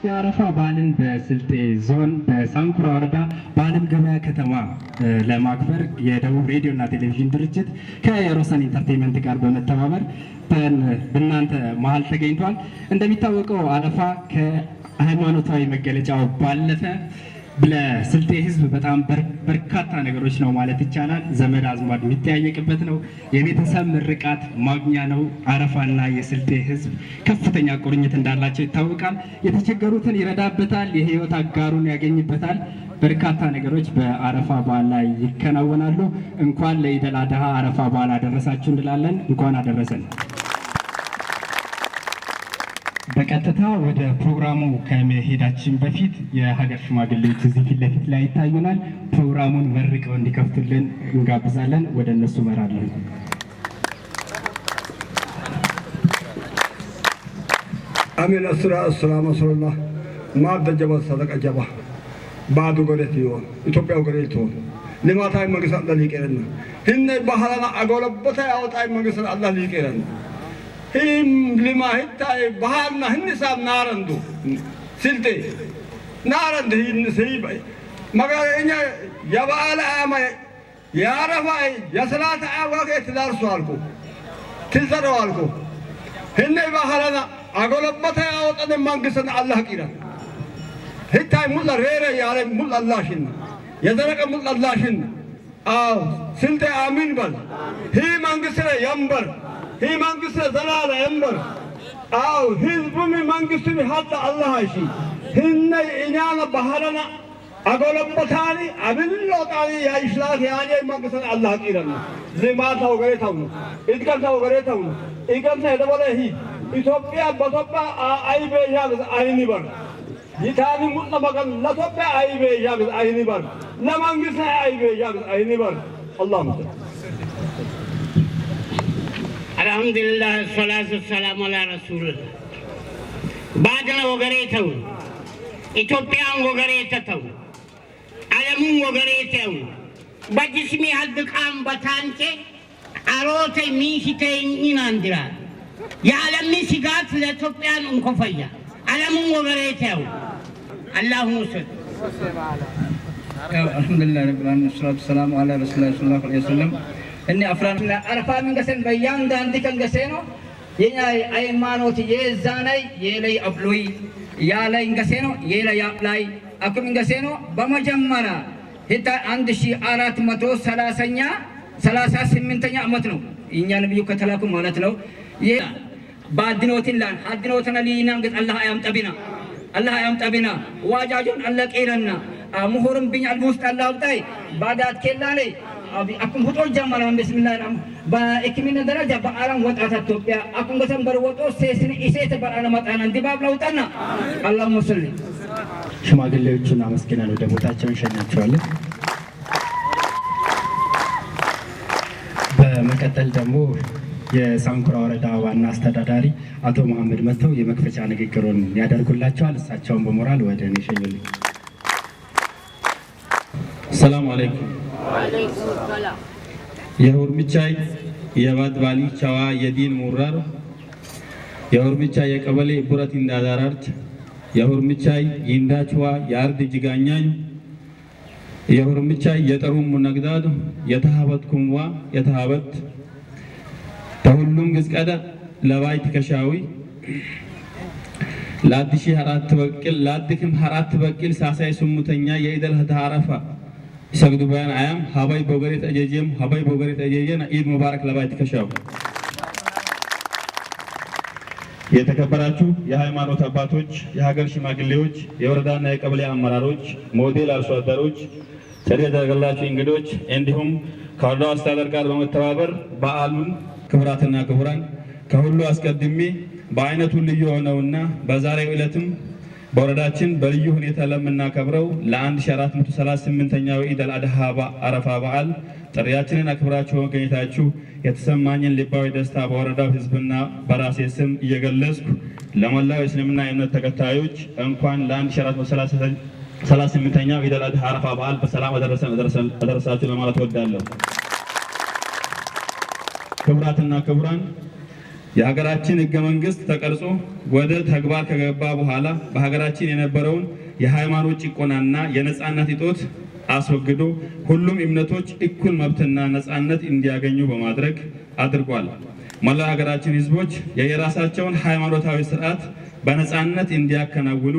የአረፋ በዓልን በስልጤ ዞን በሳንኩራ ወረዳ በዓለም ገበያ ከተማ ለማክበር የደቡብ ሬዲዮ እና ቴሌቪዥን ድርጅት ከሮሰን ኢንተርቴንመንት ጋር በመተባበር በእናንተ መሀል ተገኝቷል። እንደሚታወቀው አረፋ ከሃይማኖታዊ መገለጫው ባለፈ ለስልጤ ሕዝብ በጣም በርካታ ነገሮች ነው ማለት ይቻላል። ዘመድ አዝማድ የሚጠያየቅበት ነው። የቤተሰብ ምርቃት ማግኛ ነው። አረፋና የስልጤ ሕዝብ ከፍተኛ ቁርኝት እንዳላቸው ይታወቃል። የተቸገሩትን ይረዳበታል። የህይወት አጋሩን ያገኝበታል። በርካታ ነገሮች በአረፋ በዓል ላይ ይከናወናሉ። እንኳን ለኢደል አድሃ አረፋ በዓል አደረሳችሁ እንላለን። እንኳን አደረሰን። በቀጥታ ወደ ፕሮግራሙ ከመሄዳችን በፊት የሀገር ሽማግሌዎች እዚህ ፊት ለፊት ላይ ይታዩናል። ፕሮግራሙን መርቀው እንዲከፍቱልን እንጋብዛለን። ወደ እነሱ መራለን። አሚን አሰላሙ አለይኩም ማደጀባ ሰደቀ ጀባ ባዱ ጎለት ይሆን ኢትዮጵያው ጎለት ይሆን ልማታዊ መንግስት አላህ ሊቀረን ህነ ባህላና አጎለበታ ያወጣይ መንግስት አላህ ሊቀረን ህም ሊማህታይ ባህልና ህንሳብ ናረንዱ ስልጤ ናረንድ ህንሰይ መጋኛ የበዓል አማ ያረፋይ የሰላት አዋቀት ዳርሱ አልኩ ትዘረው አልኩ ህነ ባህላና አጎለበታ ያወጣን መንግስት አላህ ቂራን ህታይ ሙላ ሬረ ያለ ሙላ አላህሽን የዘረቀ ሙላ አላህሽን አው ስልጤ አሚን በል ሂ መንግስት ያምበር هي منقص زلالة ينبر أو حزب منقص حتى الله شيء هن إنانا بحرنا أقول بثاني أبلو تاني يا إسلام يا جاي منقص الله كيرنا لما ثاو غري ثاونه إذا ثاو غري ثاونه إذا هذا ولا هي إثيوبيا بثوبا أي بيجاب أي نبر يثاني مطلقا لا ثوبا أي بيجاب أي نبر لا منقص أي بيجاب أي نبر الله مستعان الحمد لله الصلاة والسلام على رسول الله بعدنا وغريتهم إثيوبيا وغريتهم علمون وغريتهم بجسمي هالدقام بتانكي أروتي ميشتين إناندرا يعلمني سيقات لإثيوبيا أنكفيا علمون وغريتهم اللهم صل الحمد لله رب العالمين والصلاة والسلام على رسول الله صلى الله عليه وسلم إني أفران أرفع من قسم بيان دان ديكن قسينو يني أيمانو تيجي زاني يلي أبلوي يا لا إنقسينو يلا يابلاي أكو من قسينو بمجمرة هتا عندشي آرات متو سلاسة سمنتنيا أمتنو إني نبيو كتلاكم مالتنو يه بعدنوتين لان حدنوتنا لينا قد الله أيام تبينا الله أيام تبينا واجاجون الله كيرنا مهورم بين المست الله بتاعي بعدات كلاني أبي أكون هتول جمالا بسم الله الرحمن بإكملنا درجة بأرام وطأت التوبيا أكون قسم بروتو سيسن إسيت بأرام مطعنا دباب لوتنا اللهم صل ሽማግሌዎቹን አመስግነን ወደ ቦታቸው እንሸኛቸዋለን። በመቀጠል ደግሞ የሳንኩራ ወረዳ ዋና አስተዳዳሪ አቶ መሐመድ መተው የመክፈቻ ንግግሩን ያደርጉላቸዋል። እሳቸውን በሞራል ወደ እኔ ሸኙልኝ። ሰላም አለይኩም የሆርምቻይ የባድባሊ ቻዋ የዲን ሙራር የሆርምቻይ የቀበሌ ቡረት እንዳዳራርች የሆርምቻይ ይንዳችዋ የአርድ ጅጋኛኝ የሆርምቻይ የጠሩም ነግዳዱ የተሃበትኩምዋ የተሃበት ተሁሉም ግዝቀደ ለባይት ከሻዊ ላድሺ ሀራት በቅል ላድክም ሀራት በቅል ሳሳይ ስሙተኛ የኢደል ተሃረፋ ሰግዱ ባያን አያም ሀባይ ቦገሬት አጀጀም ሀባይ ቦገሬት አጀጀና ኢድ ሙባረክ ለባይት ከሻው። የተከበራችሁ የሃይማኖት አባቶች፣ የሀገር ሽማግሌዎች፣ የወረዳና የቀበሌ አመራሮች፣ ሞዴል አርሶ አደሮች፣ ጥሪ የተደረገላችሁ እንግዶች እንዲሁም ከወረዳው አስተዳደር ጋር በመተባበር በዓሉን ክቡራትና ክቡራን ከሁሉ አስቀድሜ በአይነቱ ልዩ የሆነውና በዛሬው ዕለትም በወረዳችን በልዩ ሁኔታ ለምናከብረው ለ1438ኛው ኢድ አል-አድሃ አረፋ በዓል ጥሪያችንን አክብራችሁ በመገኘታችሁ የተሰማኝን ልባዊ ደስታ በወረዳው ሕዝብና በራሴ ስም እየገለጽኩ ለመላው የእስልምና እምነት ተከታዮች እንኳን ለ1438ኛው ኢድ አል-አድሃ አረፋ በዓል በሰላም አደረሳችሁ ለማለት እወዳለሁ። ክቡራትና ክቡራን፣ የሀገራችን ሕገ መንግስት ተቀርጾ ወደ ተግባር ከገባ በኋላ በሀገራችን የነበረውን የሃይማኖት ጭቆናና የነጻነት እጦት አስወግዶ ሁሉም እምነቶች እኩል መብትና ነጻነት እንዲያገኙ በማድረግ አድርጓል። መላው ሀገራችን ህዝቦች የየራሳቸውን ሃይማኖታዊ ስርዓት በነጻነት እንዲያከናውኑ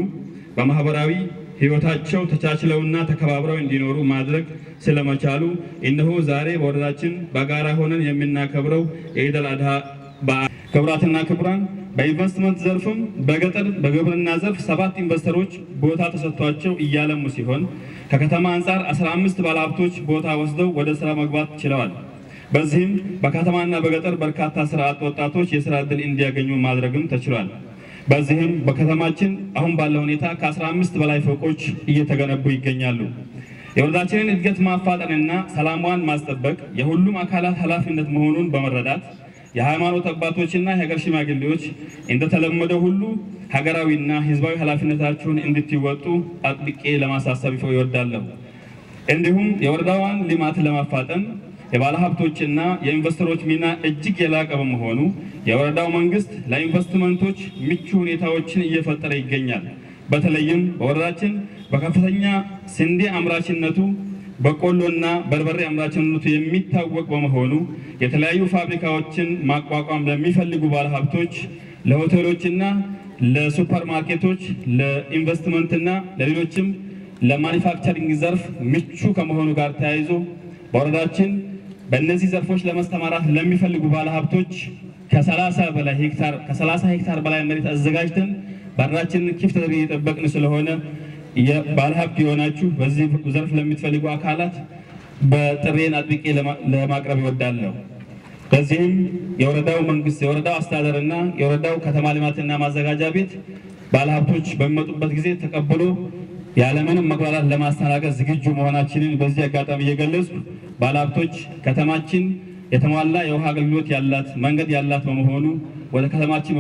በማህበራዊ ህይወታቸው ተቻችለውና ተከባብረው እንዲኖሩ ማድረግ ስለመቻሉ እነሆ ዛሬ በወረዳችን በጋራ ሆነን የምናከብረው የኢድ አል-አድሃ በዓል። ክቡራትና ክቡራን፣ በኢንቨስትመንት ዘርፍም በገጠር በግብርና ዘርፍ 7 ኢንቨስተሮች ቦታ ተሰጥቷቸው እያለሙ ሲሆን ከከተማ አንጻር 15 ባለሀብቶች ቦታ ወስደው ወደ ስራ መግባት ችለዋል። በዚህም በከተማና በገጠር በርካታ ስራ አጥ ወጣቶች የስራ ዕድል እንዲያገኙ ማድረግም ተችሏል። በዚህም በከተማችን አሁን ባለው ሁኔታ ከ15 በላይ ፎቆች እየተገነቡ ይገኛሉ። የወረዳችንን እድገት ማፋጠንና ሰላሟን ማስጠበቅ የሁሉም አካላት ኃላፊነት መሆኑን በመረዳት የሃይማኖት አባቶችና የሀገር ሽማግሌዎች እንደተለመደው ሁሉ ሀገራዊና ህዝባዊ ኃላፊነታቸውን እንድትወጡ አጥብቄ ለማሳሰብ ይወዳለሁ። እንዲሁም የወረዳዋን ልማት ለማፋጠን የባለሀብቶችና የኢንቨስተሮች ሚና እጅግ የላቀ በመሆኑ የወረዳው መንግስት ለኢንቨስትመንቶች ምቹ ሁኔታዎችን እየፈጠረ ይገኛል። በተለይም በወረዳችን በከፍተኛ ስንዴ አምራችነቱ በቆሎና በርበሬ አምራችነቱ የሚታወቅ በመሆኑ የተለያዩ ፋብሪካዎችን ማቋቋም ለሚፈልጉ ባለሀብቶች፣ ለሆቴሎችና ለሱፐር ማርኬቶች፣ ለኢንቨስትመንትና ለሌሎችም ለማኒፋክቸሪንግ ዘርፍ ምቹ ከመሆኑ ጋር ተያይዞ በወረዳችን በእነዚህ ዘርፎች ለመስተማራት ለሚፈልጉ ባለሀብቶች ከ30 ሄክታር በላይ መሬት አዘጋጅተን በራችንን ክፍት አድርገን እየጠበቅን ስለሆነ ባለሀብት የሆናችሁ በዚህ ዘርፍ ለምትፈልጉ አካላት በጥሬን አጥብቄ ለማቅረብ ይወዳለሁ። በዚህም የወረዳው መንግስት፣ የወረዳው አስተዳደርና የወረዳው ከተማ ልማትና ማዘጋጃ ቤት ባለሀብቶች በሚመጡበት ጊዜ ተቀብሎ ያለምንም መጉላላት ለማስተናገድ ዝግጁ መሆናችንን በዚህ አጋጣሚ እየገለጽኩ ባለሀብቶች ከተማችን የተሟላ የውሃ አገልግሎት ያላት መንገድ ያላት በመሆኑ ወደ ከተማችን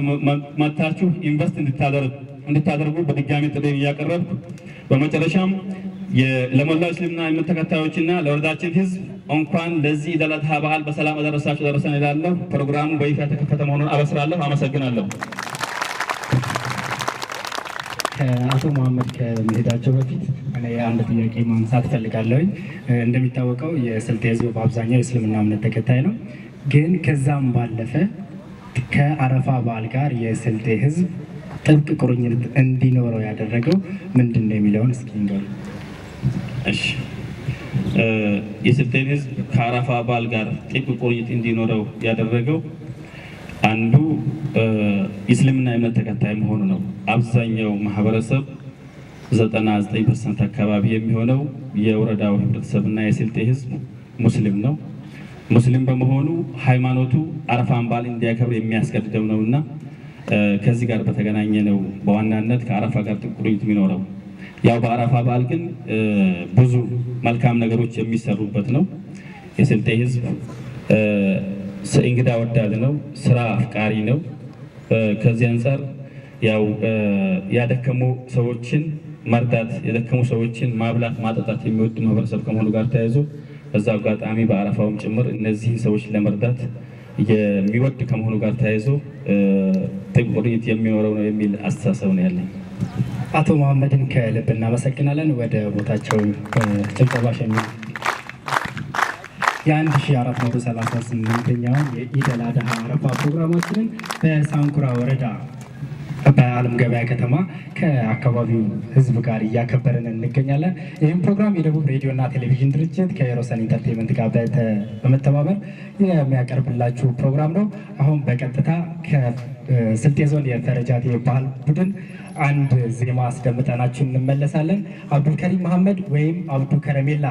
መጥታችሁ ኢንቨስት እንድታደርጉ በድጋሚ ጥሬን እያቀረብኩ በመጨረሻም ለመላው እስልምና እምነት ተከታዮችና ለወረዳችን ህዝብ እንኳን ለዚህ ኢድ አል-አድሃ በዓል በሰላም አደረሳችሁ ደረሰን እላለሁ። ፕሮግራሙ በይፋ የተከፈተ መሆኑን አበስራለሁ። አመሰግናለሁ። አቶ መሐመድ ከመሄዳቸው በፊት እኔ አንድ ጥያቄ ማንሳት ፈልጋለሁ። እንደሚታወቀው የስልጤ ህዝብ በአብዛኛው የእስልምና እምነት ተከታይ ነው። ግን ከዛም ባለፈ ከአረፋ በዓል ጋር የስልጤ ህዝብ ጥብቅ ቁርኝት እንዲኖረው ያደረገው ምንድን ነው የሚለውን እስኪ ንገሩ። እሺ፣ የስልጤ ህዝብ ከአረፋ በዓል ጋር ጥብቅ ቁርኝት እንዲኖረው ያደረገው አንዱ የእስልምና እምነት ተከታይ መሆኑ ነው። አብዛኛው ማህበረሰብ 99% አካባቢ የሚሆነው የወረዳው ህብረተሰብና የስልጤ ህዝብ ሙስሊም ነው። ሙስሊም በመሆኑ ሃይማኖቱ አረፋን በዓል እንዲያከብር የሚያስገድደው ነውና ከዚህ ጋር በተገናኘ ነው በዋናነት ከአረፋ ጋር ጥብቅ ቁርኝት የሚኖረው። ያው በአረፋ በዓል ግን ብዙ መልካም ነገሮች የሚሰሩበት ነው። የስልጤ ህዝብ እንግዳ ወዳድ ነው፣ ስራ አፍቃሪ ነው። ከዚህ አንጻር ያው ያደከሙ ሰዎችን መርዳት፣ የደከሙ ሰዎችን ማብላት ማጠጣት የሚወድ ማህበረሰብ ከመሆኑ ጋር ተያይዞ በዛ አጋጣሚ በአረፋውም ጭምር እነዚህን ሰዎች ለመርዳት የሚወድ ከመሆኑ ጋር ተያይዞ ጥብቅ ቁርኝት የሚኖረው ነው የሚል አስተሳሰብ ነው ያለኝ። አቶ መሐመድን ከልብ እናመሰግናለን። ወደ ቦታቸው ጭብጨባ ሸኙ። የ1438ኛውን የኢድ አል-አድሃ አረፋ ፕሮግራማችንን በሳንኩራ ወረዳ በአለም ገበያ ከተማ ከአካባቢው ህዝብ ጋር እያከበርን እንገኛለን። ይህም ፕሮግራም የደቡብ ሬዲዮና ቴሌቪዥን ድርጅት ከሮሰን ኢንተርቴንመንት ጋር በመተባበር የሚያቀርብላችሁ ፕሮግራም ነው። አሁን በቀጥታ ከስልጤ ዞን የፈረጃቴ ባህል ቡድን አንድ ዜማ አስደምጠናችሁ እንመለሳለን። አብዱልከሪም መሐመድ ወይም አብዱ ከረሜላ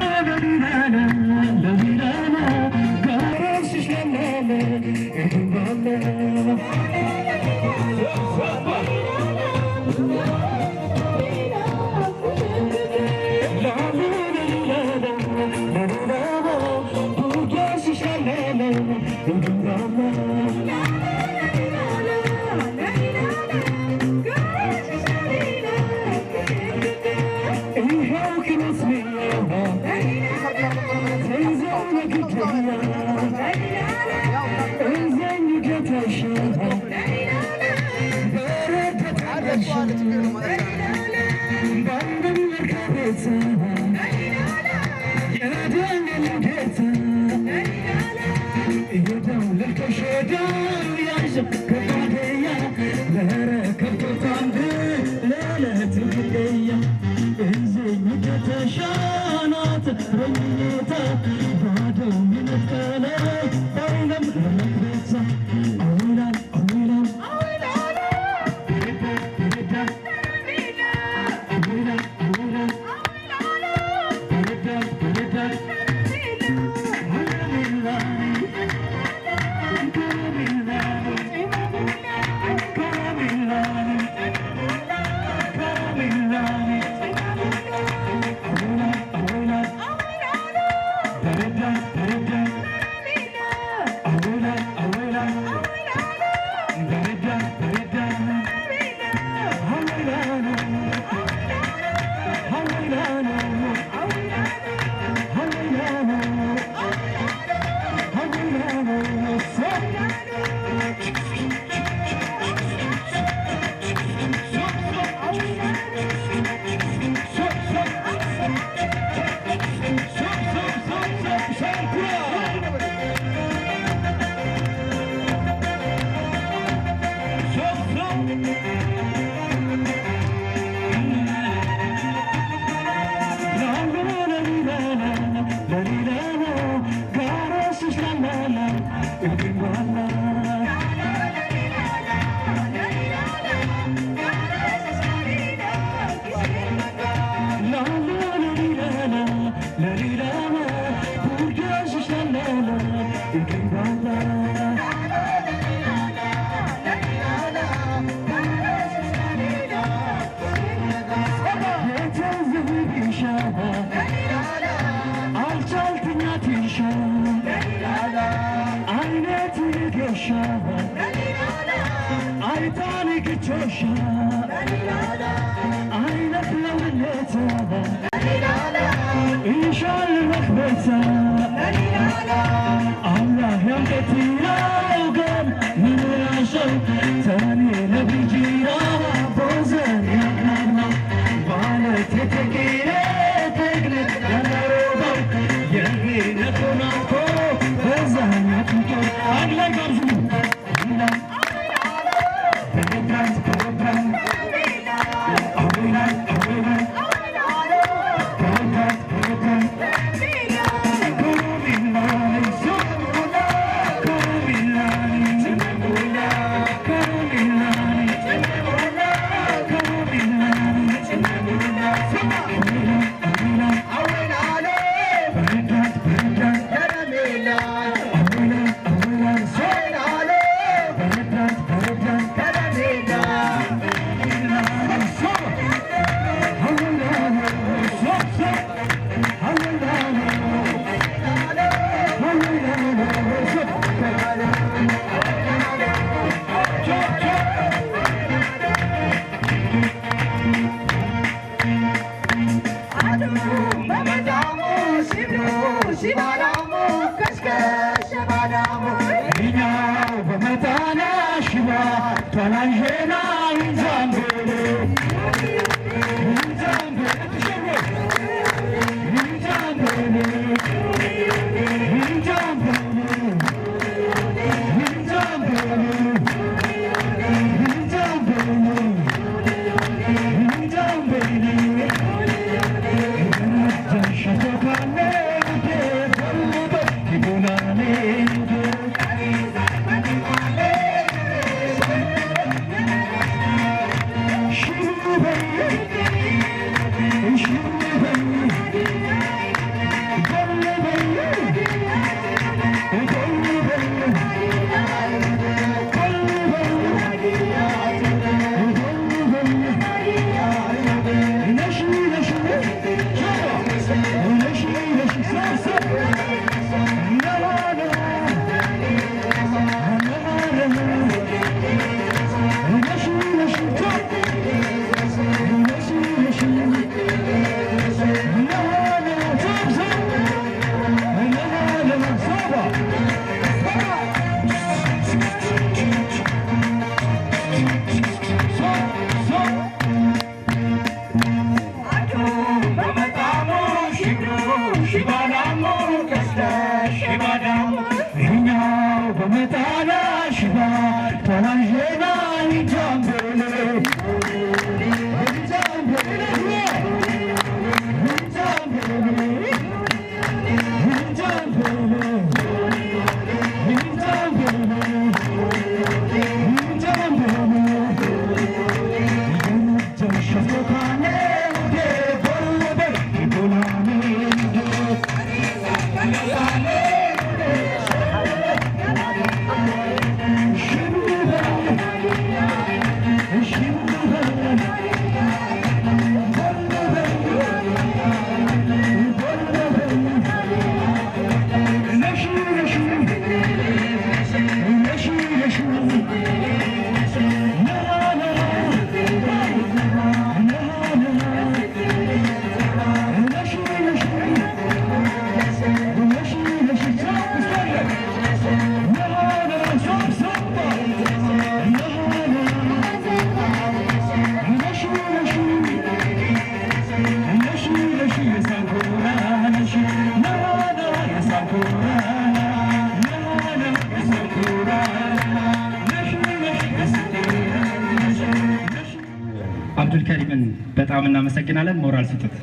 አብዱልከሪምን በጣም እናመሰግናለን። ሞራል ስጡት።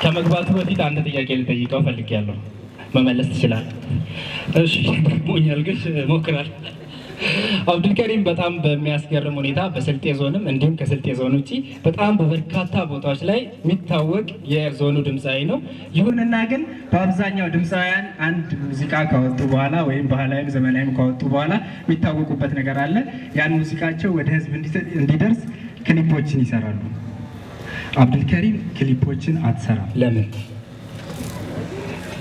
ከመግባቱ በፊት አንድ ጥያቄ ልጠይቀው ፈልጌያለሁ። መመለስ ትችላል? እሺ፣ ሞኛል ግን እሞክራለሁ። አብዱልከሪም በጣም በሚያስገርም ሁኔታ በስልጤ ዞንም እንዲሁም ከስልጤ ዞን ውጪ በጣም በበርካታ ቦታዎች ላይ የሚታወቅ የዞኑ ድምፃዊ ነው። ይሁንና ግን በአብዛኛው ድምፃውያን አንድ ሙዚቃ ካወጡ በኋላ ወይም ባህላዊም ዘመናዊም ካወጡ በኋላ የሚታወቁበት ነገር አለ። ያን ሙዚቃቸው ወደ ሕዝብ እንዲደርስ ክሊፖችን ይሰራሉ። አብዱልከሪም ክሊፖችን አትሰራም። ለምን?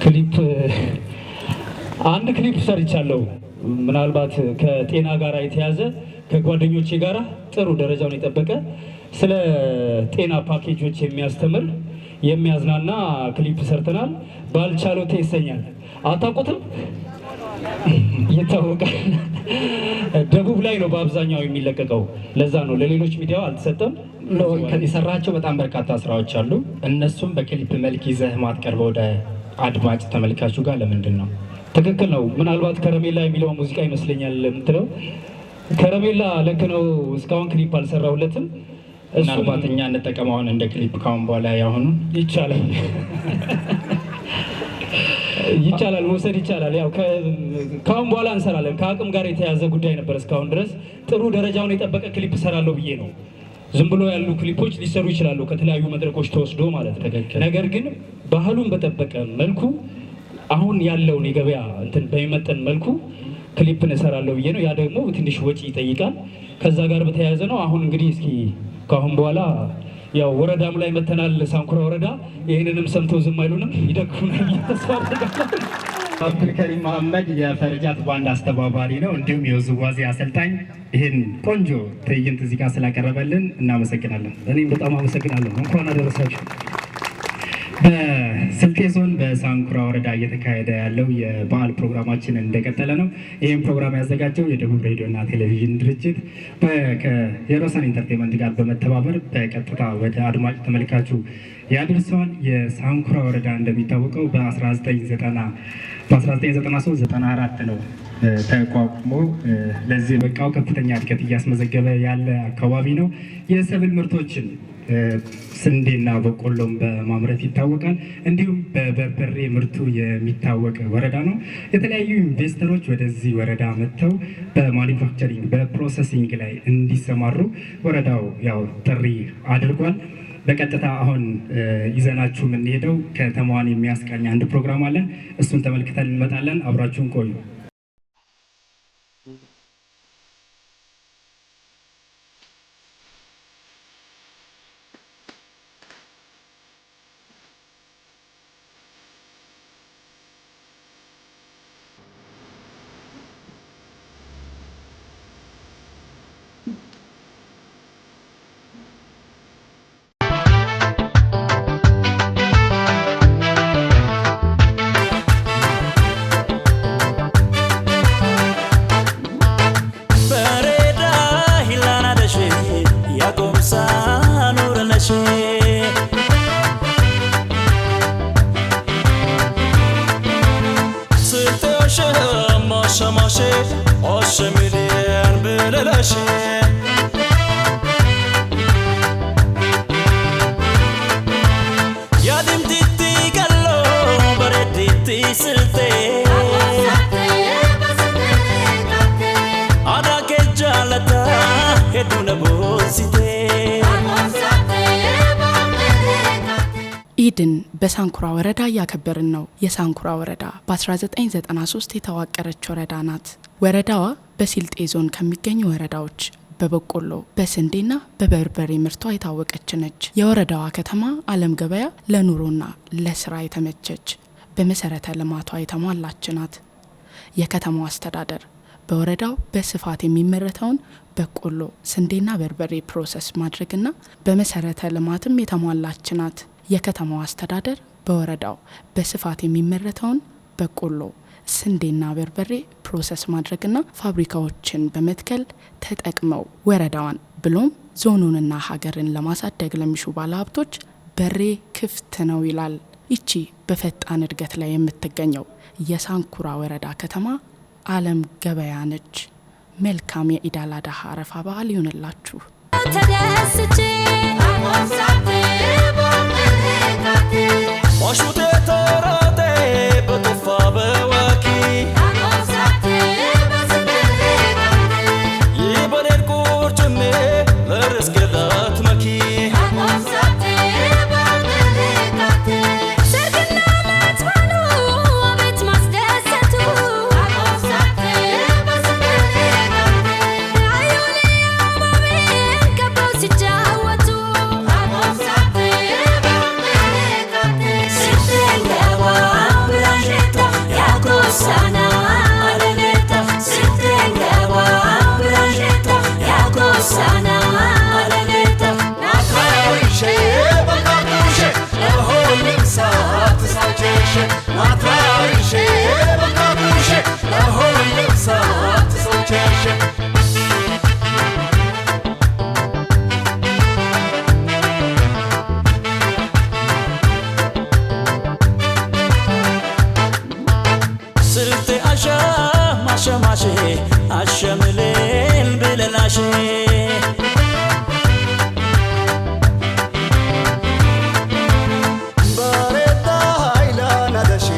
ክሊፕ አንድ ክሊፕ ሰርቻለሁ። ምናልባት ከጤና ጋር የተያዘ ከጓደኞቼ ጋራ ጥሩ ደረጃውን የጠበቀ ስለ ጤና ፓኬጆች የሚያስተምር የሚያዝናና ክሊፕ ሰርተናል። ባልቻሎቴ ይሰኛል። አታውቁትም? ይታወቃል። ደቡብ ላይ ነው በአብዛኛው የሚለቀቀው። ለዛ ነው ለሌሎች ሚዲያው አልተሰጠም። የሰራቸው በጣም በርካታ ስራዎች አሉ። እነሱም በክሊፕ መልክ ይዘህ ማትቀርበው ወደ አድማጭ ተመልካቹ ጋር ለምንድን ነው? ትክክል ነው። ምናልባት ከረሜላ የሚለው ሙዚቃ ይመስለኛል የምትለው። ከረሜላ ልክ ነው። እስካሁን ክሊፕ አልሰራሁለትም። ምናልባት እኛ እንጠቀመውን እንደ ክሊፕ ካሁን በኋላ ያሁኑ ይቻላል ይቻላል መውሰድ ይቻላል። ያው ካሁን በኋላ እንሰራለን። ከአቅም ጋር የተያዘ ጉዳይ ነበር። እስካሁን ድረስ ጥሩ ደረጃውን የጠበቀ ክሊፕ እሰራለሁ ብዬ ነው። ዝም ብሎ ያሉ ክሊፖች ሊሰሩ ይችላሉ ከተለያዩ መድረኮች ተወስዶ ማለት ነው። ነገር ግን ባህሉን በጠበቀ መልኩ አሁን ያለውን የገበያ እንትን በሚመጠን መልኩ ክሊፕን እሰራለሁ ብዬ ነው። ያ ደግሞ ትንሽ ወጪ ይጠይቃል። ከዛ ጋር በተያያዘ ነው። አሁን እንግዲህ እስኪ ካሁን በኋላ ያው ወረዳም ላይ መተናል፣ ሳንኩራ ወረዳ። ይህንንም ሰምተው ዝም አይሉንም፣ ይደግፉናል ተስፋ አደርጋለሁ። አብዱልከሪም መሐመድ የፈርጃት ባንድ አስተባባሪ ነው፣ እንዲሁም የውዝዋዜ አሰልጣኝ። ይህን ቆንጆ ትዕይንት እዚህ ጋር ስላቀረበልን እናመሰግናለን። እኔም በጣም አመሰግናለሁ። እንኳን አደረሳችሁ። በስልጤ ዞን በሳንኩራ ወረዳ እየተካሄደ ያለው የበዓል ፕሮግራማችን እንደቀጠለ ነው። ይህም ፕሮግራም ያዘጋጀው የደቡብ ሬዲዮና ቴሌቪዥን ድርጅት ከየሮሰን ኢንተርቴንመንት ጋር በመተባበር በቀጥታ ወደ አድማጭ ተመልካቹ ያደርሰዋል። የሳንኩራ ወረዳ እንደሚታወቀው በ1993-94 ነው ተቋቁሞ ለዚህ በቃው ከፍተኛ እድገት እያስመዘገበ ያለ አካባቢ ነው። የሰብል ምርቶችን ስንዴና በቆሎም በማምረት ይታወቃል። እንዲሁም በበርበሬ ምርቱ የሚታወቅ ወረዳ ነው። የተለያዩ ኢንቨስተሮች ወደዚህ ወረዳ መጥተው በማኒፋክቸሪንግ በፕሮሰሲንግ ላይ እንዲሰማሩ ወረዳው ያው ጥሪ አድርጓል። በቀጥታ አሁን ይዘናችሁ የምንሄደው ከተማዋን የሚያስቃኝ አንድ ፕሮግራም አለን። እሱን ተመልክተን እንመጣለን። አብራችሁን ቆዩ። oshemilian belelashe yadim titti gallo barediti silte ada ke jalata heduna bosite ኢድን በሳንኩራ ወረዳ ያከበርን ነው። የሳንኩራ ወረዳ በ1993 የተዋቀረች ወረዳ ናት። ወረዳዋ በሲልጤ ዞን ከሚገኙ ወረዳዎች በበቆሎ በስንዴና በበርበሬ ምርቷ የታወቀች ነች። የወረዳዋ ከተማ አለም ገበያ ለኑሮና ለስራ የተመቸች በመሰረተ ልማቷ የተሟላች ናት። የከተማው አስተዳደር በወረዳው በስፋት የሚመረተውን በቆሎ ስንዴና በርበሬ ፕሮሰስ ማድረግና በመሰረተ ልማትም የተሟላች ናት። የከተማው አስተዳደር በወረዳው በስፋት የሚመረተውን በቆሎ ስንዴና በርበሬ ፕሮሰስ ማድረግና ፋብሪካዎችን በመትከል ተጠቅመው ወረዳዋን ብሎም ዞኑንና ሀገርን ለማሳደግ ለሚሹ ባለሀብቶች በሬ ክፍት ነው ይላል። ይቺ በፈጣን እድገት ላይ የምትገኘው የሳንኩራ ወረዳ ከተማ አለም ገበያ ነች። መልካም የኢድ አል አድሃ አረፋ በዓል ይሁንላችሁ። Oshute torate batufa bewaki Yibaner kurchme lerskedat maki Ashamilin bilalashe Bareta haila nadashe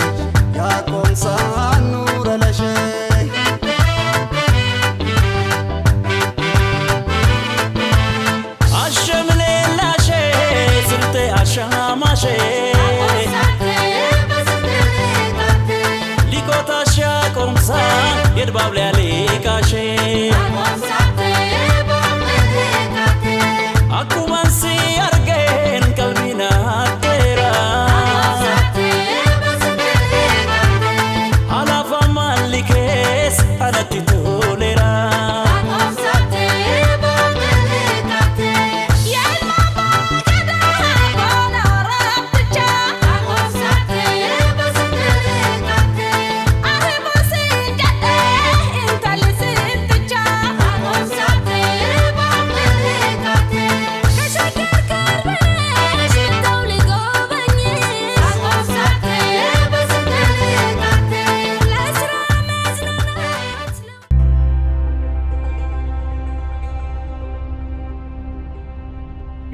Yakom sanura lashe Ashamilin lashe Silte ashamashe Likota shakom san Yedbable alikashe Akumansi argen kalbina tera Alafa malikes anati tolera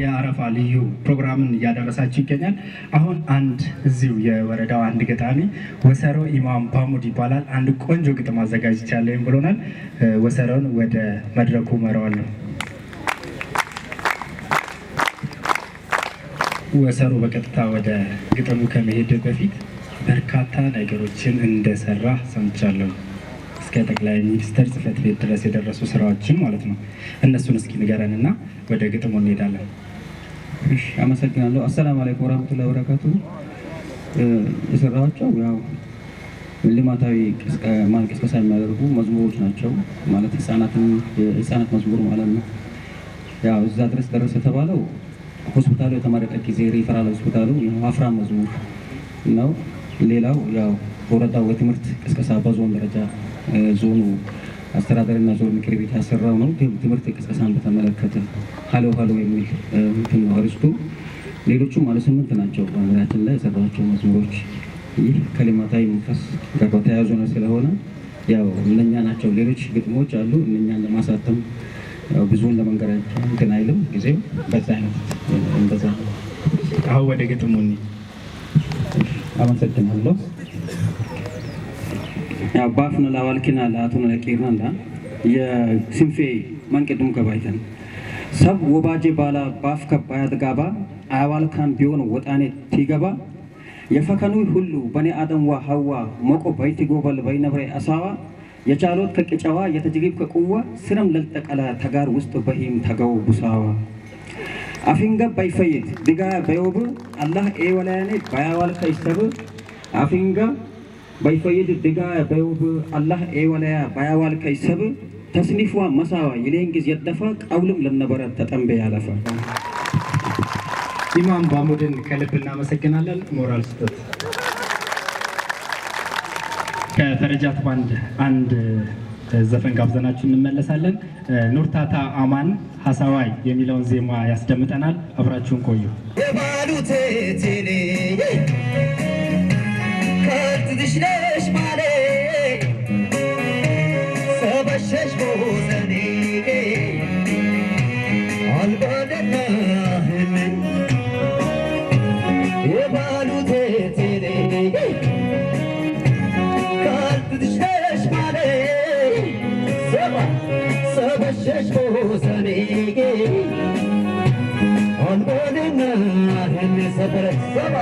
የአረፋ ልዩ ፕሮግራምን እያደረሳችሁ ይገኛል። አሁን አንድ እዚሁ የወረዳው አንድ ገጣሚ ወሰሮ ኢማም ባሙድ ይባላል። አንድ ቆንጆ ግጥም አዘጋጅቻለሁ ብሎናል። ወሰሮን ወደ መድረኩ መራዋለሁ። ወሰሮ በቀጥታ ወደ ግጥሙ ከመሄድ በፊት በርካታ ነገሮችን እንደሰራ ሰምቻለሁ። እስከ ጠቅላይ ሚኒስትር ጽሕፈት ቤት ድረስ የደረሱ ስራዎችን ማለት ነው። እነሱን እስኪ ንገረንና ወደ ግጥሙ እንሄዳለን። እሺ፣ አመሰግናለሁ። አሰላሙ አለይኩም ወራህመቱላሂ ወበረካቱ። የሰራኋቸው ያው ልማታዊ ቅስቀሳ የሚያደርጉ መዝሙሮች ናቸው። ማለት ህፃናት መዝሙር ማለት ነው። ያው እዛ ድረስ ደረሰ የተባለው ሆስፒታሉ የተመረቀ ጊዜ ሪፈራል ሆስፒታሉ አፍራም መዝሙር ነው። ሌላው ያው በወረዳው የትምህርት ቅስቀሳ በዞን ደረጃ ዞኑ አስተዳደርና ዞን ምክር ቤት ያሰራው ነው። ትምህርት ቅስቀሳን በተመለከተ ሀሎ የሚል እንትን ነው አርስቱ። ሌሎቹ ማለት 8 ናቸው በሀገራችን ላይ የሰራቸው መዝሙሮች። ይህ ከልማታዊ መንፈስ ጋር በተያያዙ ነው ስለሆነ ያው እነኛ ናቸው። ሌሎች ግጥሞች አሉ። እነኛን ለማሳተም ብዙውን ለመንገራቸው እንትን አይልም ጊዜው በዛ አይነት እንደዛ። አሁን ወደ ግጥሙ አመሰግናለሁ። ያው ባፍነ ላዋልኪና ለአቱነ ለቂርናንዳ የሲንፌ መንቀድም ከባይተን ሰብ ወባጄ ባላ ባፍ ከባያ ተጋባ አዋልካን ቢሆን ወጣኔ ትገባ የፈከኑ ሁሉ በኔ አደም ዋ ሐዋ ሞቆ ባይቲ ጎበል በይነብሬ አሳዋ የቻሎት ከቅጫዋ የተጅሪብ ከቁዋ ስረም ለልጠቀላ ተጋር ውስጥ በሂም ተገው ቡሳዋ አፊንገ ባይፈይድ ዲጋ ባዮብ አላህ ኤወላኔ ባያዋል ከይሰብ አፊንገ ባይፈይድ ዲጋ ባዮብ አላህ ኤወላያ ባያዋል ከይሰብ ተስኒፍዋ መሳዋ ይሌንጊዝ የደፋ ቀውልም ለነበረ ተጠምበ ያለፈ ኢማም ባሙድን ከልብ እናመሰግናለን። ሞራል ስጦት ከፈረጃት ባንድ አንድ ዘፈን ጋብዘናችሁ እንመለሳለን። ኑርታታ አማን ሐሳዋይ የሚለውን ዜማ ያስደምጠናል። አብራችሁን ቆዩ። የባሉት ቴሌ ከትድሽለሽ ማለ ሰበሸሽ ቦዘኔ አልባደናህን የባሉት ቴሌ ከትድሽለሽ ማለ ሰበሸሽ ቦዘኔ አልባደናህን ሰበረች ሰባ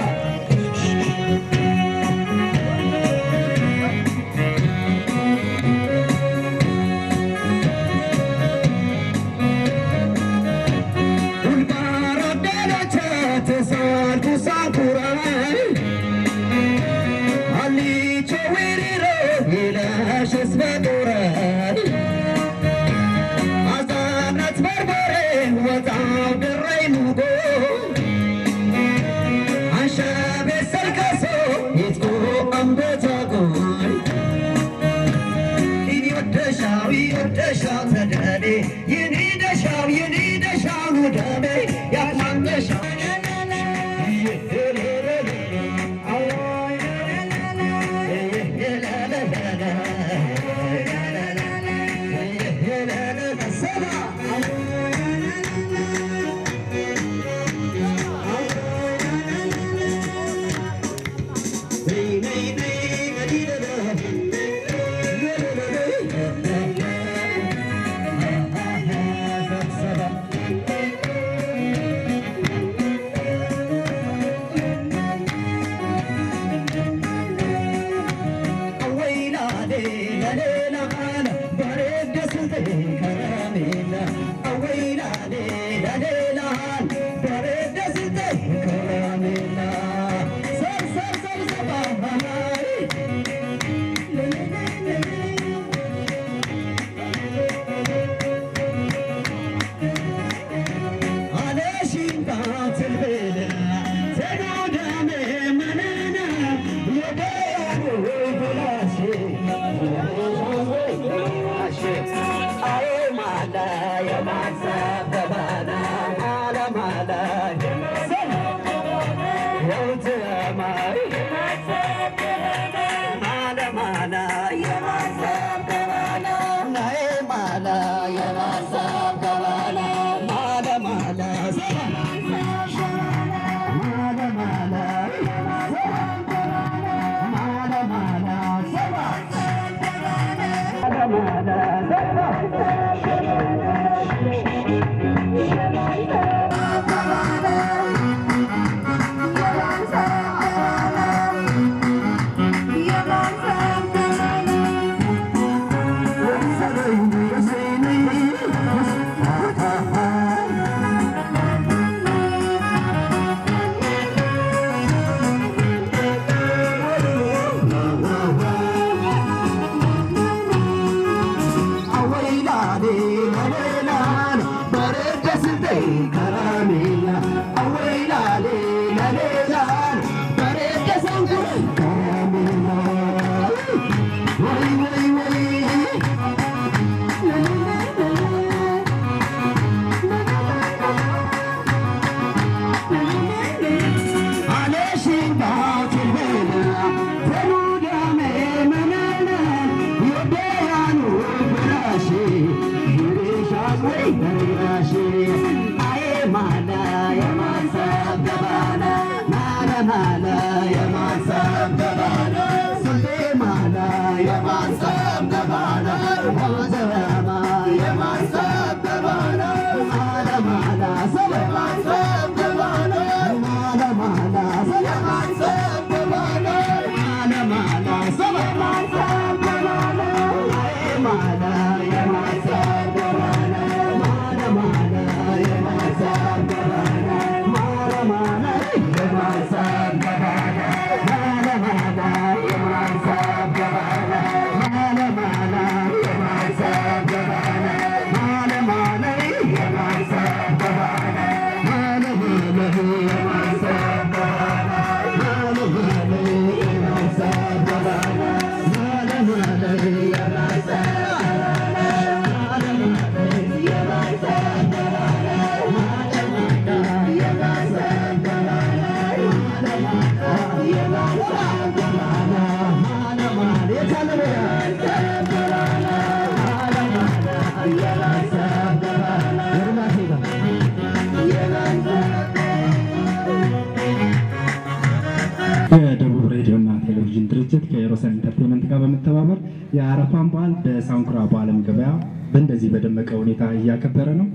የደቡብ ሬዲዮና ቴሌቪዥን ድርጅት ከሮሰን ኢንተርቴይመንት ጋር በመተባበር የአረፋን በዓል በሳንኩራ በዓለም ገበያ በእንደዚህ በደመቀ ሁኔታ እያከበረ ነው።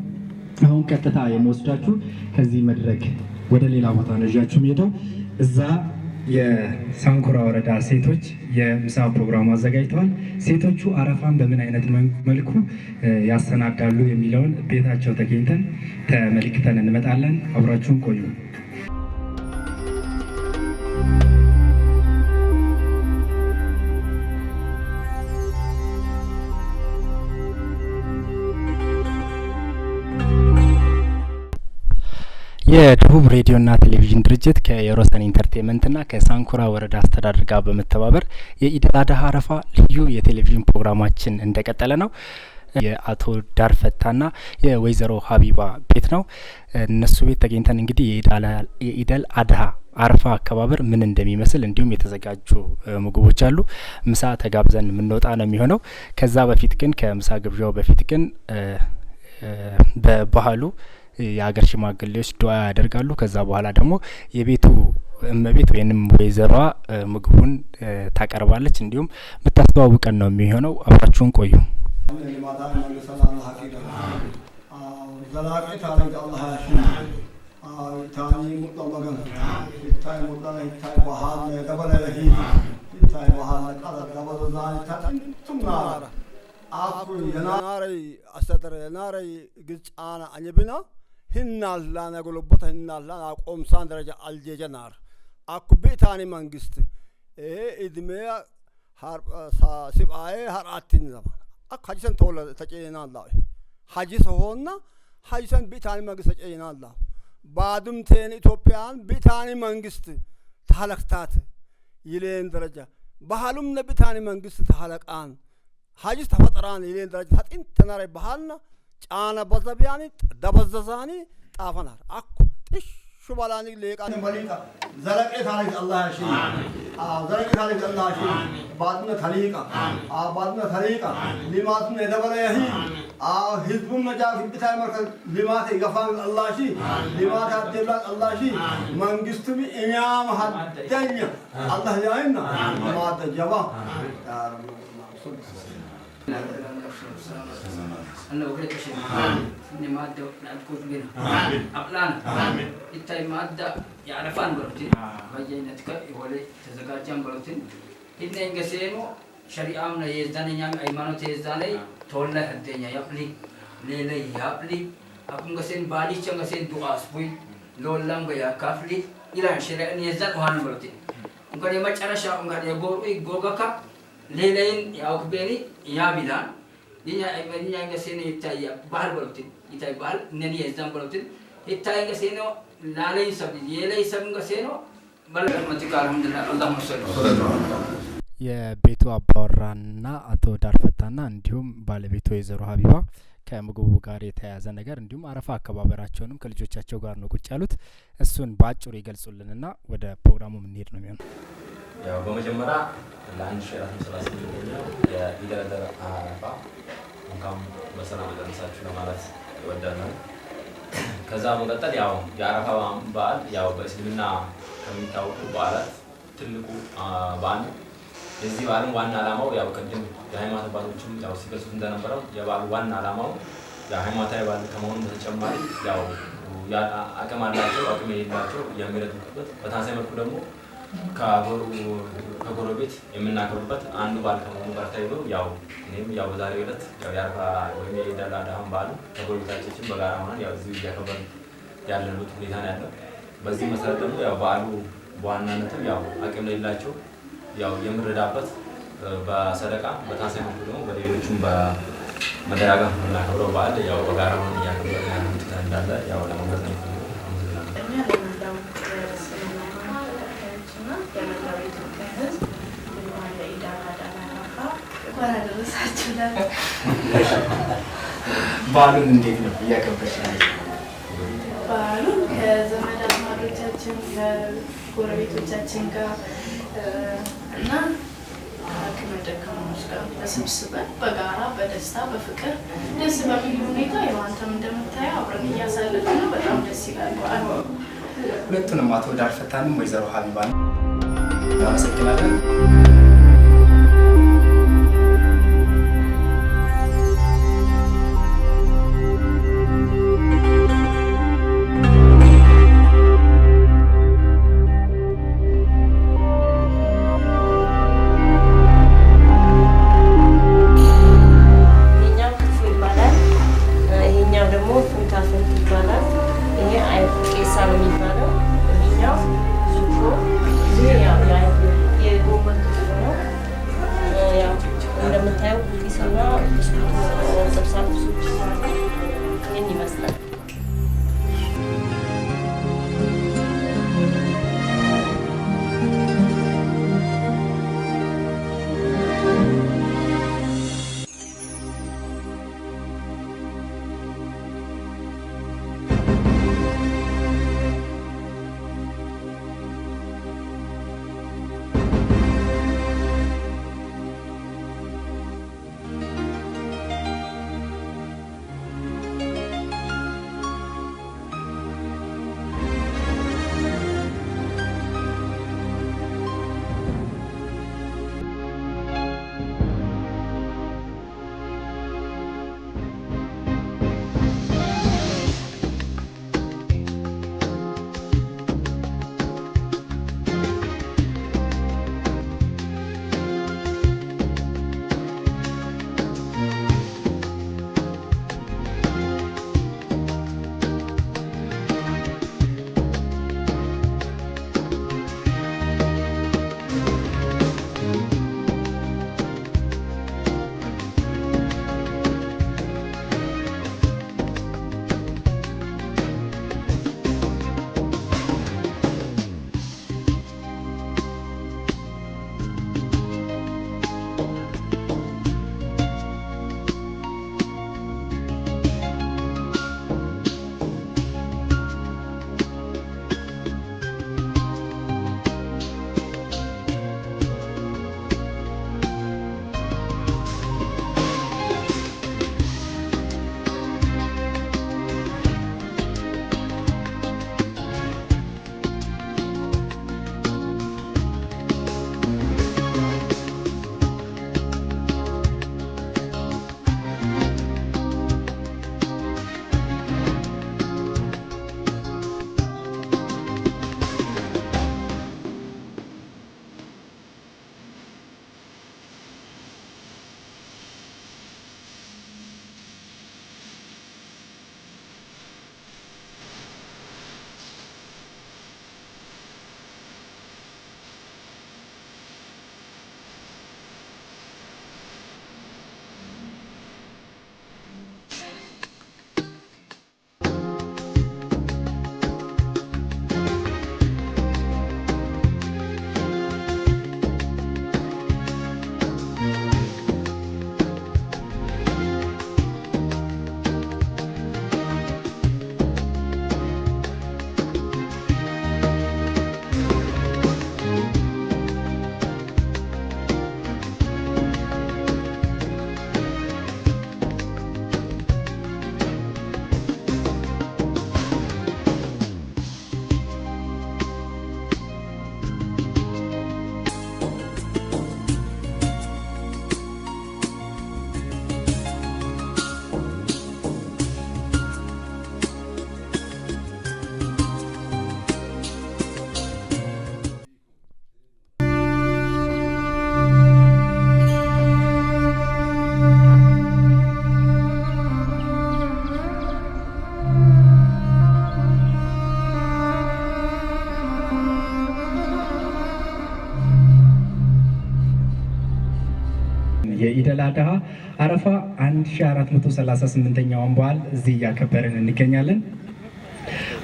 አሁን ቀጥታ የምወስዳችሁ ከዚህ መድረክ ወደ ሌላ ቦታ ነው ይዣችሁ ሄደው እዛ የሳንኩራ ወረዳ ሴቶች የምሳ ፕሮግራም አዘጋጅተዋል። ሴቶቹ አረፋን በምን አይነት መልኩ ያሰናዳሉ የሚለውን ቤታቸው ተገኝተን ተመልክተን እንመጣለን። አብራችሁን ቆዩ። የደቡብ ሬዲዮና ቴሌቪዥን ድርጅት ከሮሰን ኢንተርቴይመንትና ከሳንኩራ ወረዳ አስተዳደር ጋር በመተባበር የኢድ አል አድሃ አረፋ ልዩ የቴሌቪዥን ፕሮግራማችን እንደቀጠለ ነው። የአቶ ዳርፈታና የወይዘሮ ሀቢባ ቤት ነው። እነሱ ቤት ተገኝተን እንግዲህ የኢድ አል አድሃ አረፋ አከባበር ምን እንደሚመስል እንዲሁም የተዘጋጁ ምግቦች አሉ። ምሳ ተጋብዘን የምንወጣ ነው የሚሆነው። ከዛ በፊት ግን ከምሳ ግብዣው በፊት ግን በባህሉ የሀገር ሽማግሌዎች ዱዓ ያደርጋሉ። ከዛ በኋላ ደግሞ የቤቱ እመቤት ወይንም ወይዘሯ ምግቡን ታቀርባለች። እንዲሁም የምታስተዋውቀን ነው የሚሆነው። አብራችሁን ቆዩ። hinnaallaan agolobbota hinnaallaan aqoomsaan daraja aljeejanaar akku beetaani mangist idmee sib'aayee har'aattiin zaman akka hajisan toola taceenaan laawe hajisa hoonna hajisan beetaani mangist taceenaan laawe baadumteen Itoophiyaan beetaani mangist tahalaktaat yileen daraja bahalumna beetaani mangist tahalaqaan hajis tafaxaraan yileen daraja haxin tanaare bahalna ጫና በዘቢያኒ ደበዘዛኒ ጣፈናር አኩ ጥሽ ሹባላኒ ለቃኒ መሊካ ዘለቀ ታሪክ አላህ ያሺ ዘለቀ ታሪክ አላህ ያሺ ባድነ ተሊቃ ባድነ ተሊቃ ሊማቱን የደበለ ያሂ ህዝቡን ነጃ ፍብታይ መርከል ሊማት ይገፋን አላህ ያሺ ሊማት አደላ አላህ ያሺ መንግስቱ እኛም ሀደኛ አላህ ያይና ማደ ጀባ أنا وقلت شيء إني ما أدى نأكل منه أقلان إتاي ما أدى يعرفان بروتين بيجينتك يقولي تزكاة بروتين إني إنجسينو شريعة من يزداني نعم أيمانو تيزداني تولى الدنيا يبلي ليلة يبلي أكون جسين بالي شن جسين دعاء سبوي لولام جيا كافلي إلى شريعة يزدان وهان بروتين ممكن يوم أشارة شاء ممكن يقول إيجوجا كا ليلين يأكبيني يابيلان Dinya ayamnya yang kesini itu ya bahal berutin, itu bahal neni ezam berutin, itu yang kesini lalai sabi, yelai sabi kesini, balas mati alhamdulillah Allahumma sholli. የቤቱ አባወራና አቶ ዳርፈታና እንዲሁም ባለቤቱ ወይዘሮ ሀቢባ ከምግቡ ጋር የተያያዘ ነገር እንዲሁም አረፋ አከባበራቸውንም ከልጆቻቸው ጋር ነው ቁጭ ያሉት። እሱን በአጭሩ ይገልጹልንና ወደ ፕሮግራሙ የምንሄድ ነው የሚሆነው። ያው በመጀመሪያ ለ1438ኛው የኢድ አል አድሃ አረፋ እንኳን በሰላም አደረሳችሁ ለማለት እወዳለሁ። ከዛ በመቀጠል ያው የአረፋ በዓል ያው በእስልምና ከሚታወቁ በዓላት ትልቁ በዓል ነው። የዚህ በዓልም ዋና ዓላማው ያው ቅድም የሃይማኖት አባቶችም ያው ሲገልጹት እንደነበረው የበዓሉ ዋና ዓላማው የሃይማኖታዊ በዓል ከመሆኑ በተጨማሪ ያው አቅም አላቸው አቅም የሌላቸው የሚረዱበት በተመሳሳይ መልኩ ደግሞ ከጎረቤት የምናከብርበት አንዱ በዓል ከመሆኑ ጋር ተያይዞ ያው እኔም ያው በዛሬው ዕለት ያው የአረፋ ወይም የኢድ አል አድሃን በዓል ከጎረቤታችን በጋራ ሆነን ያው እዚሁ እያከበርን ያለንበት ሁኔታ ነው ያለው። በዚህ መሰረት ደግሞ ያው በዓሉ በዋናነትም ያው አቅም የሌላቸው ያው የምንረዳበት በሰደቃ በተመሳሳይ መልኩ ደግሞ በሌሎችም በመደጋገፍ የምናከብረው በዓል ያው በጋራ ሆነን እያከበርን ያለንበት ሁኔታ እንዳለ ያው ለመግለጽ ነው። በዓሉን እንዴት ነው እያከበርሽ ያለሽው? በዓሉን ከዘመድ አዝማዶቻችን ከጎረቤቶቻችን ጋር እና አቅመ ደካሞች ጋር ተሰብስበን በጋራ በደስታ በፍቅር ደስ በሚል ሁኔታ አንተም እንደምታየው አብረን እያሳለፍን ነው። በጣም ደስ ይላል በዓሉ። ሁለቱንም አቶ ዳር ፈታንም ወይዘሮ ሀቢባን እናመሰግናለን። የኢደል አድሃ አረፋ 1438ኛውን በዓል እዚህ እያከበርን እንገኛለን።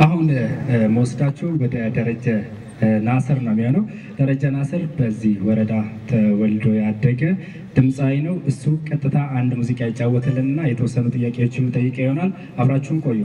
አሁን መወስዳችሁ ወደ ደረጀ ናስር ነው የሚሆነው። ደረጀ ናስር በዚህ ወረዳ ተወልዶ ያደገ ድምፃዊ ነው። እሱ ቀጥታ አንድ ሙዚቃ ይጫወትልንና የተወሰኑ ጥያቄዎችን ጠይቀ ይሆናል። አብራችሁን ቆዩ።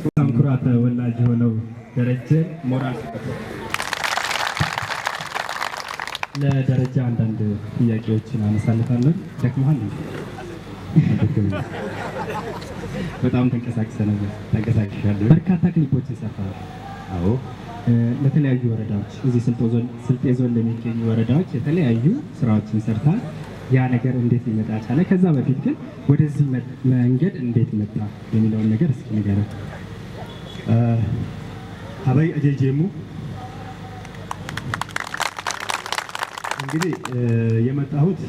ሳንኩራ ተወላጅ የሆነው ደረጀ ሞራል ለደረጃ አንዳንድ ጥያቄዎችን አነሳለታለሁ። ደክመሃል? በጣም ተንቀሳቅሻለሁ። በርካታ ክሊፖችን ሰርተሃል። አዎ፣ ለተለያዩ ወረዳዎች እዚህ ስልጤ ዞን ለሚገኙ ወረዳዎች የተለያዩ ስራዎችን ሰርተሃል። ያ ነገር እንዴት ሊመጣ ቻለ? ከዛ በፊት ግን ወደዚህ መንገድ እንዴት መጣ የሚለውን ነገር እስኪ ንገረን። ሀባይ አጀጀሙ እንግዲህ የመጣሁት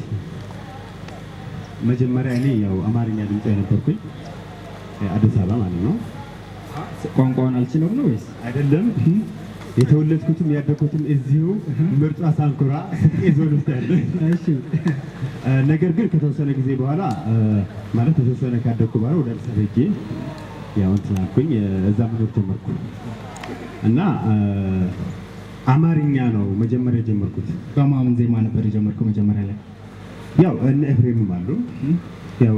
መጀመሪያ እኔ ያው አማርኛ ድምፅ የነበርኩኝ አዲስ አበባ ማለት ነው። ቋንቋውን አልችለውም ነው ወይስ አይደለም? የተወለድኩትም ያደግኩትም እዚሁ ምርጫ ሳንኩራ ስልጤ ዞን ውስጥ ያለ። እሺ። ነገር ግን ከተወሰነ ጊዜ በኋላ ማለት የተወሰነ ካደግኩ በኋላ ወደ አዲስ አበባ ሄጄ ያው እንትን አልኩኝ፣ እዛ መኖር ጀመርኩ እና አማርኛ ነው መጀመሪያ የጀመርኩት። በማምን ዜማ ነበር የጀመርኩት መጀመሪያ ላይ? ያው እነ ኤፍሬምም አሉ፣ ያው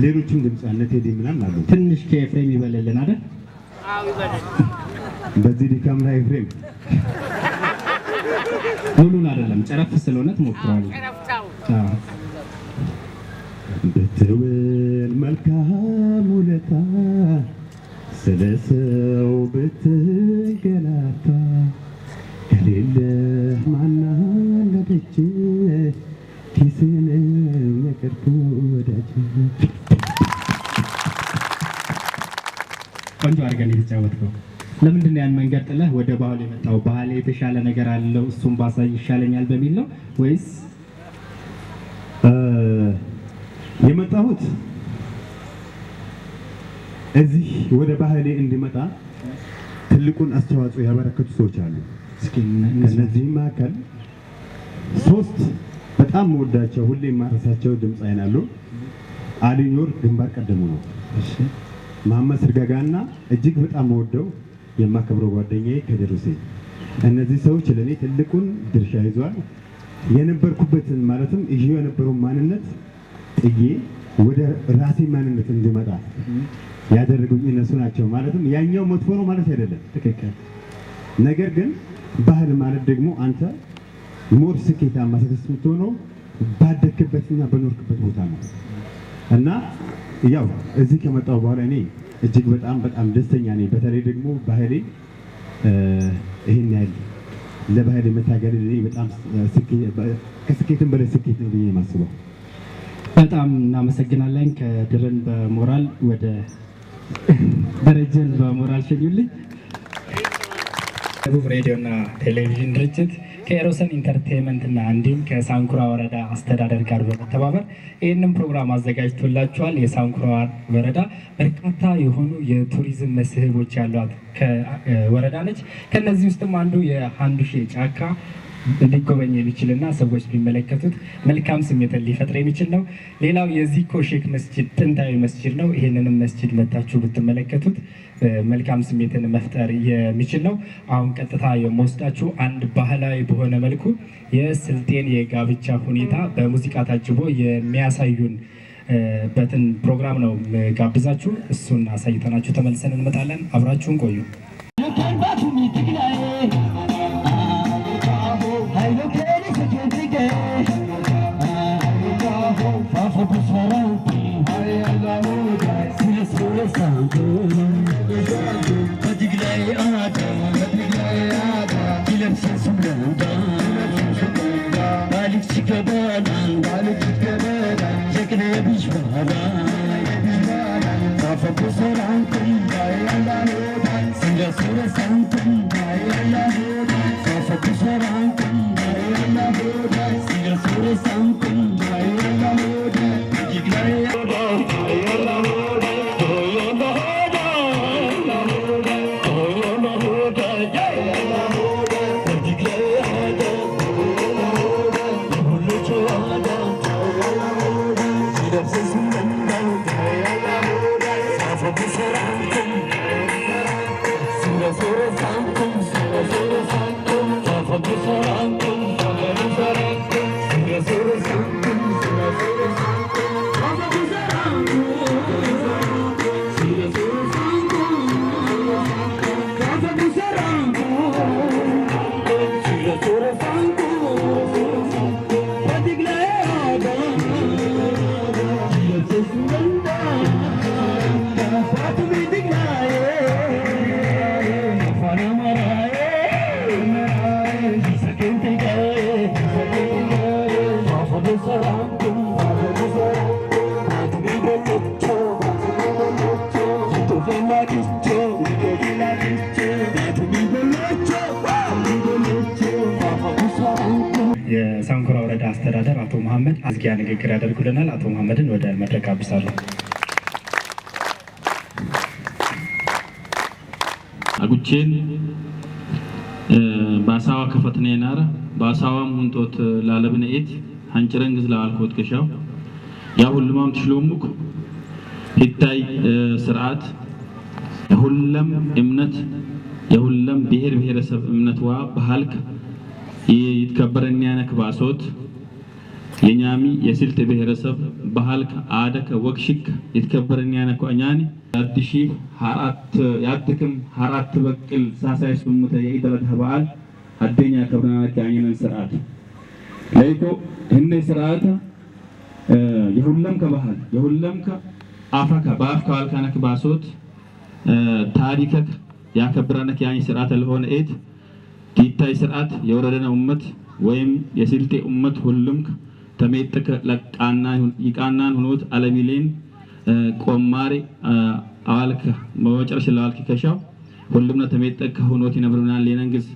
ሌሎችም ድምፃነ ቴዲ ምናምን አሉ። ትንሽ ከኤፍሬም ይበልልን አይደል? አዎ ይበልል። በዚህ ድካም ላይ ኤፍሬም ሙሉን አይደለም ጨረፍ ስለሆነ ትሞክራለህ። አዎ። ብትውል መልካም ውለታ ስለ ሰው ብትንገላታ ከሌለህ ማናለደች ኪስን የቀርኩ ወዳጅ። ቆንጆ አድርገን የተጫወትከው። ለምንድን ነው ያን መንገድ ጥለህ ወደ ባህል የመጣው? ባህል የተሻለ ነገር አለው እሱም ባሳይ ይሻለኛል በሚል ነው ወይስ? የመጣሁት እዚህ ወደ ባህሌ እንዲመጣ ትልቁን አስተዋጽኦ ያበረከቱ ሰዎች አሉ። ከነዚህም መካከል ሶስት በጣም መወዳቸው ሁሌ የማረሳቸው ድምፃውያን አሉ። አሊ ኑር ግንባር ቀደሙ ነው። መሐመድ ስርጋጋና እጅግ በጣም መወደው የማከብረው ጓደኛዬ ከድር ሁሴን። እነዚህ ሰዎች ለእኔ ትልቁን ድርሻ ይዟል። የነበርኩበትን ማለትም ይዤ የነበረውን ማንነት ጥዬ ወደ ራሴ ማንነት እንድመጣ ያደረጉኝ እነሱ ናቸው። ማለትም ያኛው መጥፎ ነው ማለት አይደለም፣ ትክክል። ነገር ግን ባህል ማለት ደግሞ አንተ ሞር ስኬታማ ስትሆነው ባደግክበትና በኖርክበት ቦታ ነው እና ያው እዚህ ከመጣሁ በኋላ እኔ እጅግ በጣም ደስተኛ ነኝ። በተለይ ደግሞ ባህሌ ይሄን ያህል ለባህሌ መታገል እኔ በጣም ከስኬትም በላይ ስኬት ነው ብዬ የማስበው። በጣም እናመሰግናለን። ከድርን በሞራል ወደ ደረጀን በሞራል ሸኙልኝ። ደቡብ ሬዲዮና ቴሌቪዥን ድርጅት ከኤሮሰን ኢንተርቴንመንት እና እንዲሁም ከሳንኩራ ወረዳ አስተዳደር ጋር በመተባበር ይህንን ፕሮግራም አዘጋጅቶላቸዋል። የሳንኩራ ወረዳ በርካታ የሆኑ የቱሪዝም መስህቦች ያሏት ወረዳ ነች። ከነዚህ ውስጥም አንዱ የሀንዱሼ ጫካ ሊጎበኝ የሚችልና ሰዎች ቢመለከቱት መልካም ስሜትን ሊፈጥር የሚችል ነው። ሌላው የዚኮ ሼክ መስጂድ ጥንታዊ መስጂድ ነው። ይህንንም መስጂድ መታችሁ ብትመለከቱት መልካም ስሜትን መፍጠር የሚችል ነው። አሁን ቀጥታ የምወስዳችሁ አንድ ባህላዊ በሆነ መልኩ የስልጤን የጋብቻ ሁኔታ በሙዚቃ ታጅቦ የሚያሳዩን በትን ፕሮግራም ነው ጋብዛችሁ። እሱን አሳይተናችሁ ተመልሰን እንመጣለን። አብራችሁን ቆዩ። የሳንኩራ ወረዳ አስተዳደር አቶ መሐመድ አዝጊያ ንግግር ያደርጉልናል። አቶ መሐመድን ወደ መድረክ ጋብዛለሁ። አጉቼን ባሳዋ ከፈትኔ ናራ ባሳዋ ሙንጦት ላለብነኤት አንጭረንግዝ ለአልኮት ከሻው ያ ሁሉማም ትሽሎሙክ ሂታይ ስርዓት የሁሉም እምነት የሁሉም ብሔረሰብ እምነትዋ ባህልክ ይትከበረኛ ነክ ባሶት የኛሚ የስልጤ ብሔረሰብ ባህልክ አደከ ወክሽክ ይትከበረኛ ነክ አኛኒ አዲሺ ያድክም ሀራት በቅል ሳሳይ ሱሙተ የኢደለት በዓል አደኛ ከብራና ከአኝነን ስርዓት ለይኮ እነ ስርዓት የሁሉም ከባህል የሁሉም ከአፈካ በአፍካ አልካነክ ባሶት ታሪከክ ያከብራነክ ያኝ ስርዓት ለሆነ ኤት ዲታይ ስርዓት የወረደና ኡመት ወይም የስልጤ ኡመት ሁሉም ተሜጥከ ለቃና ይቃናን ሆኖት አለሚሌን ቆማሪ አልከ መወጨርሽ ለአልከ ከሻው ሁሉም ተሜጥከ ሆኖት ይነብሩናል ለነንግስ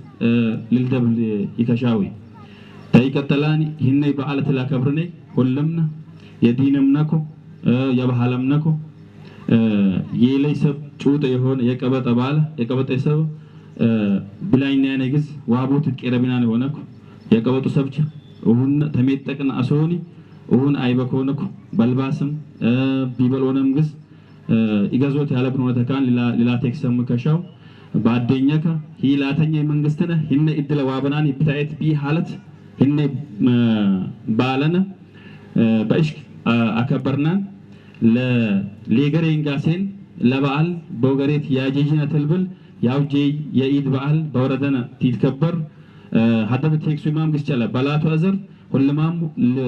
ልልደብል ይከሻዊ ታይቀተላኒ ይሄን በዓል ተላከብርኔ ሁሉም የዲንም ነኮ የባህልም ነኮ የለይሰብ ጩጥ የሆነ የቀበጠ ባለ የቀበጠ ሰብ ብላይና ነገዝ ዋቦት ቀረቢናን ሆነኩ የቀበጡ ሰብች ወሁን ተሜጠቅና አሶኒ ወሁን አይበኮነኩ በልባስም ቢበሎንም ግዝ ይገዞት ያለብን ወተካን ሌላ ቴክሰም ከሻው ባደኛከ ሂላተኛ መንግስትነ ህነ እድለ ዋበናን ይብታየት ቢ ሐለት ህነ ባለነ በእሽክ አከበርናን ለሌገሬንጋሴን ለበዓል በወገሬት ያጀጅና ተልብል ያውጄ የኢድ በዓል በወረደና ትከበር ሀደብ ቴክሱ ኢማም ግስጨለ በላቱ አዘር ሁሉማም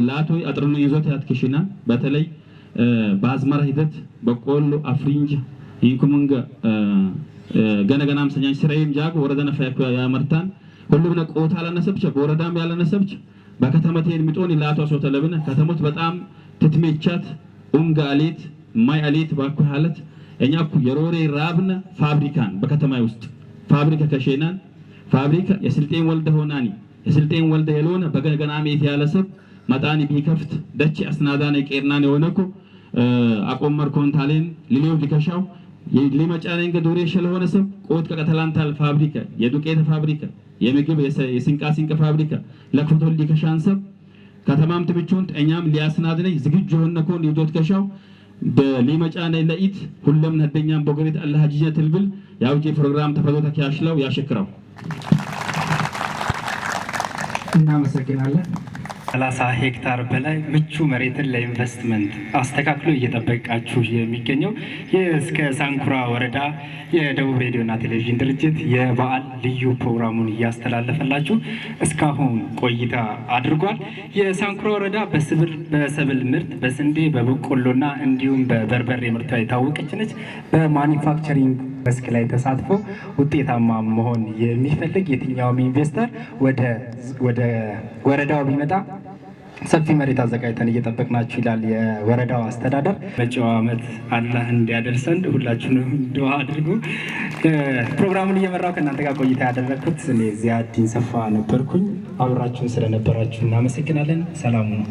ላቱ አጥርኑ ይዞት ያትከሽና በተለይ በአዝመራ ሂደት በቆሎ አፍሪንጅ ይንኩምንገ ገነገናም ሰኛኝ ስራይም ጃጎ ወረዳ ነፋያኩ ያመርታን ሁሉም ነቆታ ለነሰብቸ በወረዳም ያለነሰብቸ በከተማቴን ሚጦን ይላቷ ሶተለብነ ከተሞት በጣም ትትሜቻት ኡንጋሊት ማይአሊት ባኩ ሐለት እኛኩ የሮሬ ራብነ ፋብሪካን በከተማ ውስጥ ፋብሪካ ከሸናን ፋብሪካ የስልጤን ወልደ ሆናኒ የስልጤን ወልደ የሎነ በገነገናም ያለሰብ መጣኒ ቢከፍት ደቺ አስናዳነ ቄርናን የሆነኮ አቆመር ኮንታሌን ሊሌው ሊከሻው ሊመጫነን ገዶሬ ሸለሆነ ሰብ ቆት ከቀተላንታል ፋብሪካ የዱቄት ፋብሪካ የምግብ የስንቃ ፋብሪካ ለክፍቶል ሊከሻን ሰብ ከተማም ትብቹን እኛም ሊያስናድነኝ ዝግጁ ሆነኮን ይዶት ከሻው በሊመጫነ ለኢት ሁሉም ነደኛም በገሪት አላህ ጂጀ ትልብል ያውጪ ፕሮግራም ተፈዶታ ያሽለው ያሽክራው እናመሰግናለን። 30 ሄክታር በላይ ምቹ መሬትን ለኢንቨስትመንት አስተካክሎ እየጠበቃችሁ የሚገኘው እስከ ሳንኩራ ወረዳ የደቡብ ሬዲዮና ቴሌቪዥን ድርጅት የበዓል ልዩ ፕሮግራሙን እያስተላለፈላችሁ እስካሁን ቆይታ አድርጓል። የሳንኩራ ወረዳ በሰብል ምርት በስንዴ በበቆሎና እንዲሁም በበርበሬ ምርቷ የታወቀች ነች። በማኒፋክቸሪንግ መስክ ላይ ተሳትፎ ውጤታማ መሆን የሚፈልግ የትኛውም ኢንቨስተር ወደ ወረዳው ቢመጣ ሰፊ መሬት አዘጋጅተን እየጠበቅናችሁ ይላል የወረዳው አስተዳደር። መጪው ዓመት አላህ እንዲያደርሰን ሁላችሁንም ዱዓ አድርጉ። ፕሮግራሙን እየመራው ከእናንተ ጋር ቆይታ ያደረኩት እኔ ዚያዲን ሰፋ ነበርኩኝ። አብራችሁን ስለነበራችሁ እናመሰግናለን። ሰላሙ ነው።